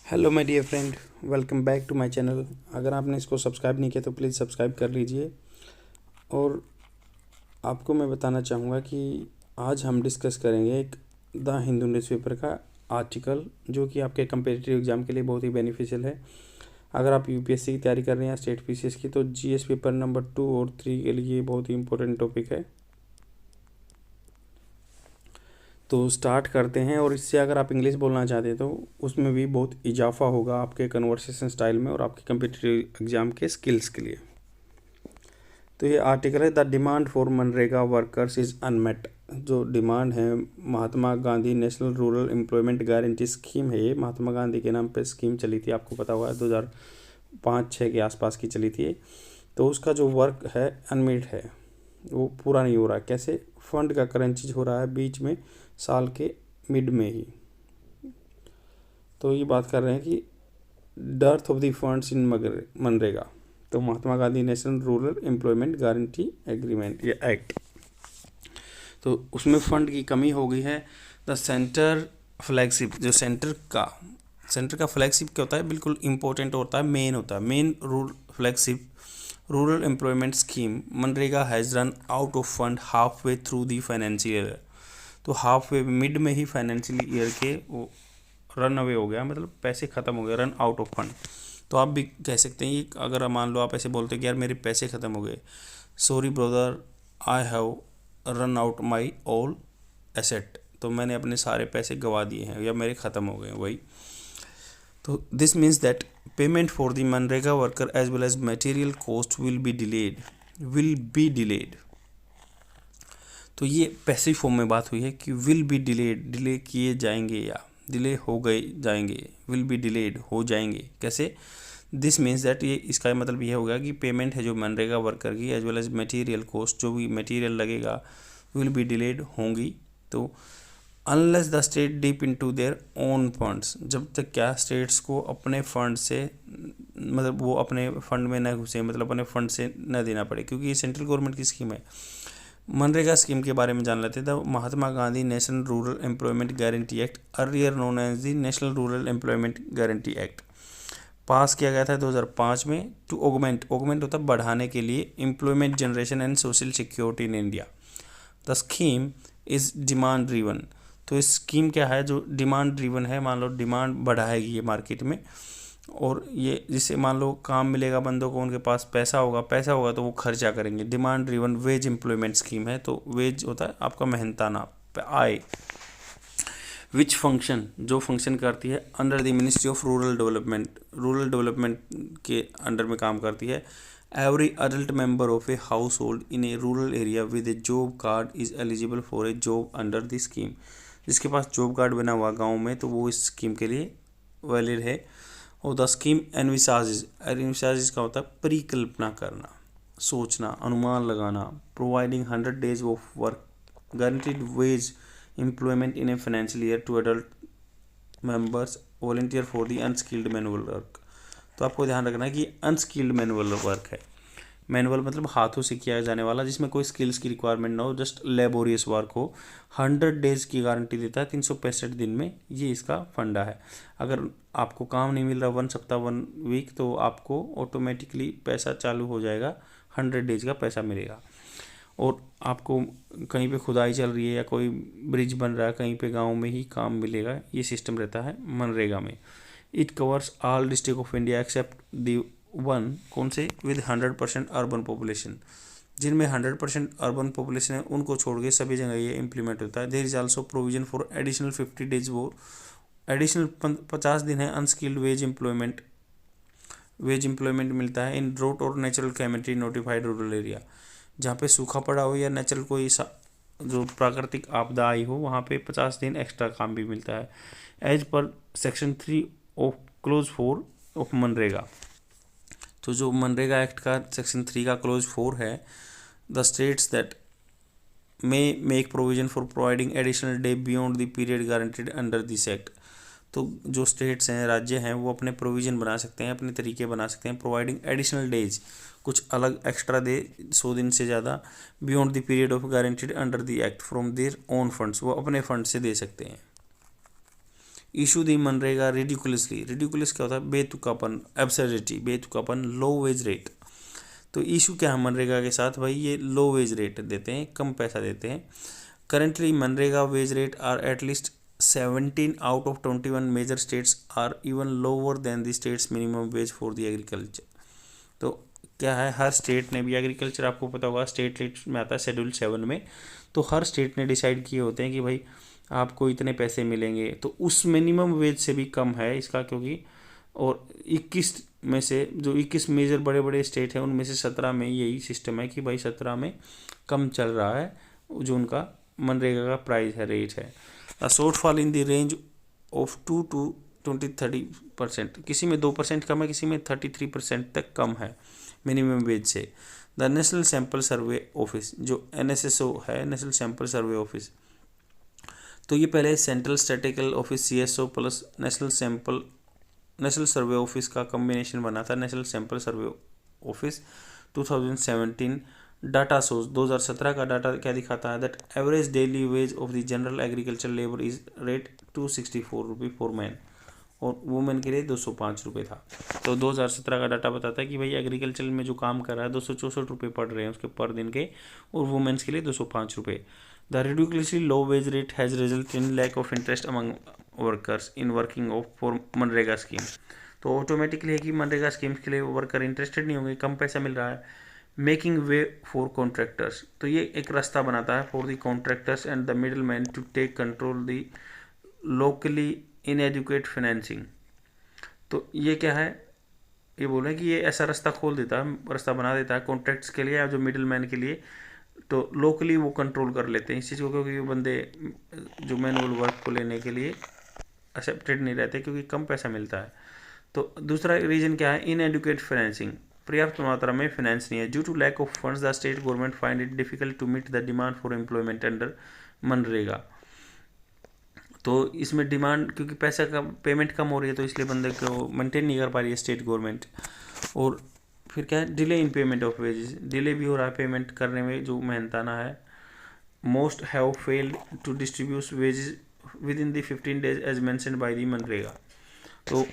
Hello my dear friend, welcome back to my channel. अगर आपने इसको सब्सक्राइब नहीं किया तो प्लीज़ सब्सक्राइब कर लीजिए। और आपको मैं बताना चाहूँगा कि आज हम डिस्कस करेंगे एक द हिंदू न्यूज़पेपर का आर्टिकल, जो कि आपके कम्पिटिटिव एग्ज़ाम के लिए बहुत ही बेनिफिशियल है। अगर आप यूपीएससी की तैयारी कर रहे हैं या स्टेट पीसीएस की, तो जीएस पेपर नंबर 2 और 3 के लिए बहुत ही इंपॉर्टेंट टॉपिक है। तो स्टार्ट करते हैं। और इससे अगर आप इंग्लिश बोलना चाहते हैं तो उसमें भी बहुत इजाफा होगा आपके कन्वर्सेशन स्टाइल में और आपके कम्पिटिटिव एग्ज़ाम के स्किल्स के लिए। तो ये आर्टिकल है, the demand for MNREGA workers is unmet. जो डिमांड है, Mahatma Gandhi national rural employment guarantee scheme है, ये महात्मा गांधी के नाम पे स्कीम चली थी, आपको पता हुआ है 2005-6 के आसपास की चली थी। तो उसका जो वर्क है अनमेट है, वो पूरा नहीं हो रहा है। कैसे? फंड का क्रंच हो रहा है बीच में, साल के मिड में ही। तो ये बात कर रहे हैं कि dearth of the funds in MNREGA. तो Mahatma Gandhi national rural employment guarantee agreement, ये एक्ट, तो उसमें फंड की कमी हो गई है। द सेंटर फ्लैगशिप, जो सेंटर का फ्लैगशिप क्या होता है, बिल्कुल इंपॉर्टेंट होता है, मेन होता है, main rule flagship rural employment scheme MNREGA has run out of fund half way through the financial year. तो हाफ वे मिड में ही फाइनेंशियल ईयर के वो रन अवे हो गया, मतलब पैसे ख़त्म हो गए, रन आउट ऑफ फंड। तो आप भी कह सकते हैं कि अगर मान लो आप ऐसे बोलते हैं कि यार मेरे पैसे ख़त्म हो गए, sorry brother, I have run out my all asset, तो मैंने अपने सारे पैसे गंवा दिए हैं या मेरे ख़त्म हो गए हैं, वही। तो this means that payment for the MNREGA worker as well as material cost will be delayed. तो ये पैसिव फॉर्म में बात हुई है कि विल बी डिलेड, डिले किए जाएंगे या डिले हो गए जाएंगे, विल बी डिलेड हो जाएंगे। कैसे? दिस मीन्स दैट, ये इसका मतलब ये होगा कि पेमेंट है जो मनरेगा वर्कर की as well as material cost, जो भी मटेरियल लगेगा, विल बी डिलेड होंगी। तो unless the state dip into their own funds, जब तक क्या स्टेट्स को अपने फंड से, मतलब वो अपने फंड में न घुसे, मतलब अपने फंड से न देना पड़े, क्योंकि ये सेंट्रल गवर्नमेंट की स्कीम है। मनरेगा स्कीम के बारे में जान लेते थे। Mahatma Gandhi national rural employment guarantee act, earlier known as the national rural employment guarantee act, pass किया गया था 2005 में। टू ऑगमेंट, ऑगमेंट होता है बढ़ाने के लिए, employment generation and social security in India. The scheme is demand driven. तो इस स्कीम क्या है, जो डिमांड ड्रिवन है, मान लो डिमांड बढ़ाएगी ये मार्केट में, और ये जिससे मान लो काम मिलेगा बंदों को, उनके पास पैसा होगा तो वो खर्चा करेंगे। Demand driven veg employment scheme है। तो वेज होता है आपका मेहनताना आय। विच फंक्शन, जो फंक्शन करती है under the ministry of rural development, rural development के अंडर में काम करती है। Every adult member of a house hold in A rural area with A job card is eligible for a job under the scheme. जिसके पास job card बना हुआ गाँव में, तो वो इस स्कीम के लिए वैलिड है। और द स्कीम एनविसाजेज का होता है परिकल्पना करना, सोचना, अनुमान लगाना। Providing 100 days of work guaranteed wage employment in a financial year to adult members volunteer for the unskilled manual work. तो आपको ध्यान रखना है कि अनस्किल्ड मैनुअल वर्क है। मैनुअल मतलब हाथों से किया जाने वाला, जिसमें कोई स्किल्स की रिक्वायरमेंट ना हो, जस्ट लेबोरियस वर्क हो। 100 days की गारंटी देता है, 365 दिन में, ये इसका फंडा है। अगर आपको काम नहीं मिल रहा 1 सप्ताह 1 वीक, तो आपको ऑटोमेटिकली पैसा चालू हो जाएगा, 100 days का पैसा मिलेगा। और आपको कहीं पे खुदाई चल रही है या कोई ब्रिज बन रहा है, कहीं पे गांव में ही काम मिलेगा, ये सिस्टम रहता है मनरेगा में। It covers all district of India accept the one, कौन से, विद 100% अर्बन पॉपुलेशन, जिनमें 100% अर्बन पॉपुलेशन है उनको छोड़ के सभी जगह ये इम्प्लीमेंट होता है। There is also provision for additional 50 days, वो एडिशनल 50 दिन है अनस्किल्ड वेज एम्प्लॉयमेंट मिलता है इन ड्रोट और natural calamity notified rural area, जहाँ पे सूखा पड़ा हो या नेचुरल कोई जो प्राकृतिक आपदा आई हो, वहाँ पे 50 दिन एक्स्ट्रा काम भी मिलता है। As per section 3 of clause 4 of MNREGA. तो जो मनरेगा एक्ट का सेक्शन 3 का क्लोज 4 है, the states that may make provision for providing additional day beyond the period guaranteed under this act. तो जो स्टेट्स हैं, राज्य हैं, वो अपने प्रोविज़न बना सकते हैं, अपने तरीके बना सकते हैं, प्रोवाइडिंग एडिशनल डेज, कुछ अलग एक्स्ट्रा दे, 100 दिन से ज़्यादा, beyond the period of guaranteed under the act from there own funds, वो अपने फंड से दे सकते हैं। इशू दी मनरेगा रिडिकुलसली, रिडिकुलस क्या होता है, बेतुकापन, एब्सर्डिटी, बेतुकापन, लो वेज रेट। तो इशू क्या है मनरेगा के साथ भाई, ये लो वेज रेट देते हैं, कम पैसा देते हैं। Currently MNREGA wage rate are at least 17 out of 21 major states are even lower than the states minimum wage for the agriculture. तो क्या है, हर स्टेट ने भी, एग्रीकल्चर आपको पता होगा स्टेट लिस्ट में आता है शेड्यूल 7 में, तो हर स्टेट ने डिसाइड किए होते हैं कि भाई आपको इतने पैसे मिलेंगे, तो उस मिनिमम वेज से भी कम है इसका, क्योंकि और 21 में से जो 21 मेजर बड़े बड़े स्टेट हैं उनमें से 17 में यही सिस्टम है कि भाई 17 में कम चल रहा है जो उनका मनरेगा का प्राइस है, रेट है। A short fall in the range of 2 to 20-30%, किसी में 2% कम है, किसी में 33% तक कम है मिनिमम वेज से। The national sample survey office, जो NSSO है, नेशनल सैंपल सर्वे ऑफिस, तो ये पहले central statical office CSO plus national survey office का कम्बिनेशन बना था, national sample survey office 2017। Data source 2017 का डाटा क्या दिखाता है, that average daily wage of the general agriculture labour is rate 264 रुपये फॉर मैन, और वुमेन के लिए 205 रुपये था। तो 2017 का डाटा बताता है कि भाई एग्रीकल्चर में जो काम कर रहा है 264 रुपये पड़ रहे हैं उसके पर दिन के, और वुमेन्स के लिए 205 रुपये। The ridiculously low wage rate has resulted in lack of interest among workers in working of for MNREGA scheme. तो ऑटोमेटिकली है कि मनरेगा स्कीम्स के लिए वर्कर इंटरेस्टेड नहीं होंगे, कम पैसा मिल रहा है। मेकिंग वे फॉर कॉन्ट्रैक्टर्स, तो ये एक रास्ता बनाता है for the contractors and the middle man to take control the locally inadequate financing. तो ये क्या है, ये बोल रहे हैं कि ये ऐसा रास्ता खोल देता है, रास्ता बना देता है कॉन्ट्रैक्ट्स के लिए या जो मिडिल मैन के लिए, तो लोकली वो कंट्रोल कर लेते हैं इस चीज़ को, क्योंकि वो बंदे जो मैनुअल वर्क को लेने के लिए एक्सेप्टेड नहीं रहते क्योंकि कम पैसा मिलता है। तो दूसरा रीजन क्या है, इनएडुकेट फाइनेंसिंग, पर्याप्त मात्रा में फाइनेंस नहीं है। Due to lack of funds the state government find it difficult to meet the demand for employment under MNREGA. तो इसमें डिमांड, क्योंकि पैसा का पेमेंट कम हो रही है तो इसलिए बंदे को मेंटेन नहीं कर पा रही है स्टेट गवर्नमेंट। और फिर क्या है, delay in payment of wages, delay भी हो रहा है पेमेंट करने में, जो मेहनताना है। Most have failed to distribute wages within the 15 days as mentioned by the MNREGA. तो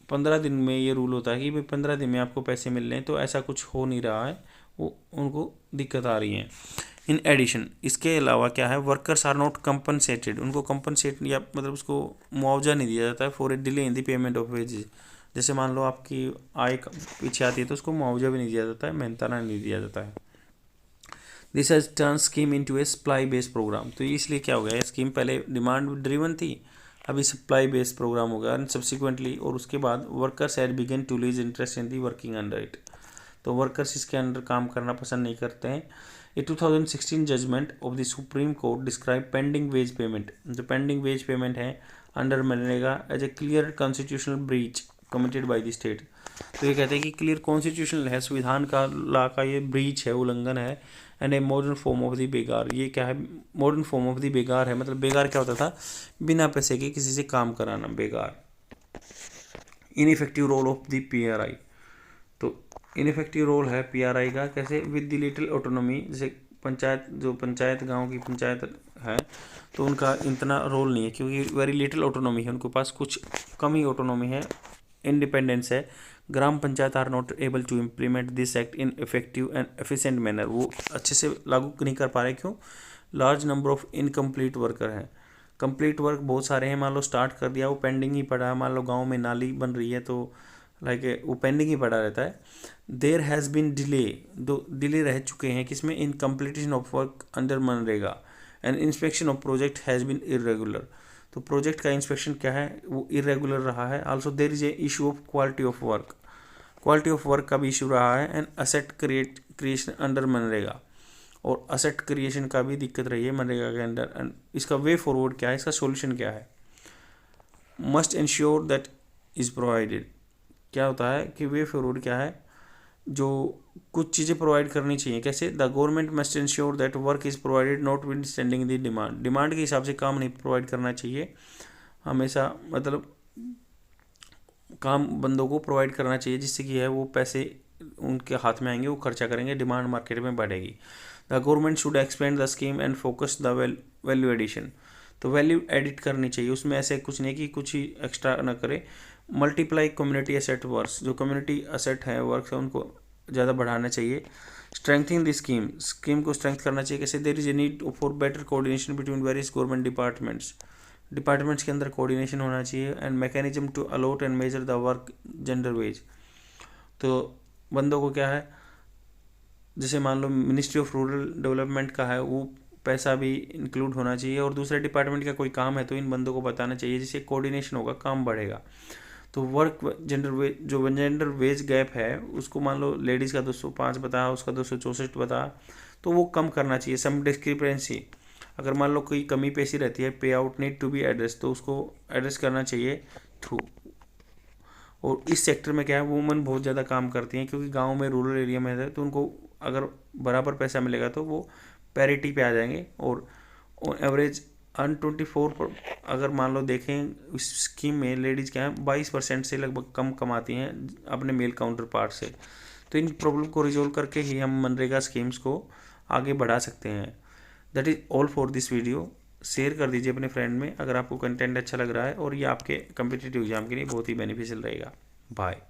15 दिन में ये रूल होता है कि भाई 15 दिन में आपको पैसे मिल रहे हैं, तो ऐसा कुछ हो नहीं रहा है, वो उनको दिक्कत आ रही है। इन एडिशन, इसके अलावा क्या है, वर्कर्स आर नॉट कंपनसेटेड, उनको कंपनसेट या मतलब उसको मुआवजा नहीं दिया जाता है for a delay in the payment of wages. जैसे मान लो आपकी आय पीछे आती है तो उसको मुआवजा भी नहीं दिया जाता है, मेहनताना नहीं दिया जाता है। This has turn scheme into a supply based program, तो इसलिए क्या हो गया, स्कीम पहले डिमांड ड्रिवन थी, अभी सप्लाई बेस्ड प्रोग्राम हो गया, एंड सब्सिक्वेंटली, और उसके बाद workers had begin to lose interest in the working under it, तो वर्कर्स इसके अंडर काम करना पसंद नहीं करते हैं। A 2016 judgment of the supreme court describe pending wage payment, जो पेंडिंग वेज पेमेंट है under MNREGA as a clear constitutional breach committed by the state. तो ये कहते हैं कि क्लियर कॉन्स्टिट्यूशनल है, संविधान का ला का ये ब्रीच है, उल्लंघन है। And a modern form of the बेगार, ये क्या है, मॉडर्न फॉर्म ऑफ द बेगार है, मतलब बेगार क्या होता था, बिना पैसे के किसी से काम कराना, बेगार। Ineffective role of the PRI, तो इनइफेक्टिव रोल है PRI का, कैसे, विद द लिटिल ऑटोनॉमी, जैसे पंचायत, जो पंचायत गांव की पंचायत है तो उनका इतना रोल नहीं है क्योंकि वेरी लिटिल ऑटोनॉमी है, उनके पास कुछ कम ही ऑटोनॉमी है, इंडिपेंडेंस है। Gram panchayat are not able to implement this act in effective and efficient manner, वो अच्छे से लागू नहीं कर पा रहे, क्यों, large number of incomplete worker हैं। कंप्लीट वर्क बहुत सारे हैं, मान लो स्टार्ट कर दिया वो पेंडिंग ही पड़ा है, मान लो गांव में नाली बन रही है तो लाइक वो पेंडिंग ही पड़ा रहता है। देयर हैज़ बिन डिले, दो डिले रह चुके हैं किसमें, in completion of work under MNREGA, and inspection of project has been irregular, तो प्रोजेक्ट का इंस्पेक्शन क्या है, वो इरेगुलर रहा है। Also there is a issue of quality of work, quality of work का भी इशू रहा है। And asset creation under MNREGA, और असेट क्रिएशन का भी दिक्कत रही है मनरेगा के अंदर। एंड इसका वे फॉरवर्ड क्या है, इसका सोल्यूशन क्या है, must ensure that is provided, क्या होता है कि वे फॉरवर्ड क्या है, जो कुछ चीज़ें प्रोवाइड करनी चाहिए, कैसे, the government must ensure that work is provided not with standing the demand, demand के हिसाब से काम नहीं प्रोवाइड करना चाहिए हमेशा, मतलब काम बंदों को प्रोवाइड करना चाहिए जिससे कि है वो पैसे उनके हाथ में आएंगे, वो खर्चा करेंगे, डिमांड मार्केट में बढ़ेगी। The government should expand the scheme and focus the value addition, तो वैल्यू एडिट करनी चाहिए उसमें, ऐसे कुछ नहीं कि कुछ ही एक्स्ट्रा ना करे। मल्टीप्लाई कम्युनिटी एसेट वर्क्स, जो कम्युनिटी एसेट है वर्क्स है उनको ज़्यादा बढ़ाना चाहिए। स्ट्रेंथिंग द स्कीम, स्कीम को स्ट्रेंथ करना चाहिए। कैसे? There is a need for better coordination between various government departments के अंदर कोऑर्डिनेशन होना चाहिए। And mechanism to allot and measure the work gender wage. तो बंदों को क्या है, जैसे मान लो मिनिस्ट्री ऑफ रूरल डेवलपमेंट का है, वो पैसा भी इंक्लूड होना चाहिए, और दूसरे डिपार्टमेंट का कोई काम है तो इन बंदों को बताना चाहिए, जिससे कोऑर्डिनेशन होगा, काम बढ़ेगा। तो वर्क जेंडर वेज, जो जेंडर वेज गैप है उसको मान लो लेडीज़ का 205 बताया, उसका 264 बताया, तो वो कम करना चाहिए। सम डिस्क्रिपेंसी, अगर मान लो कोई कमी पेशी रहती है, pay out need to be address, तो उसको एड्रेस करना चाहिए थ्रू। और इस सेक्टर में क्या है, वुमन बहुत ज़्यादा काम करती हैं, क्योंकि गांव में रूरल एरिया में है, तो उनको अगर बराबर पैसा मिलेगा तो वो पैरिटी पे आ जाएंगे। और एवरेज अन 24 पर अगर मान लो देखें इस स्कीम में लेडीज़ क्या है 22% से लगभग कम कमाती हैं अपने मेल काउंटर पार्ट से। तो इन प्रॉब्लम को रिजोल्व करके ही हम मनरेगा स्कीम्स को आगे बढ़ा सकते हैं। That is all for this video. Share कर दीजिए अपने फ्रेंड में अगर आपको कंटेंट अच्छा लग रहा है, और ये आपके कम्पिटिटिव एग्जाम के लिए बहुत ही बेनिफिशियल रहेगा। बाय।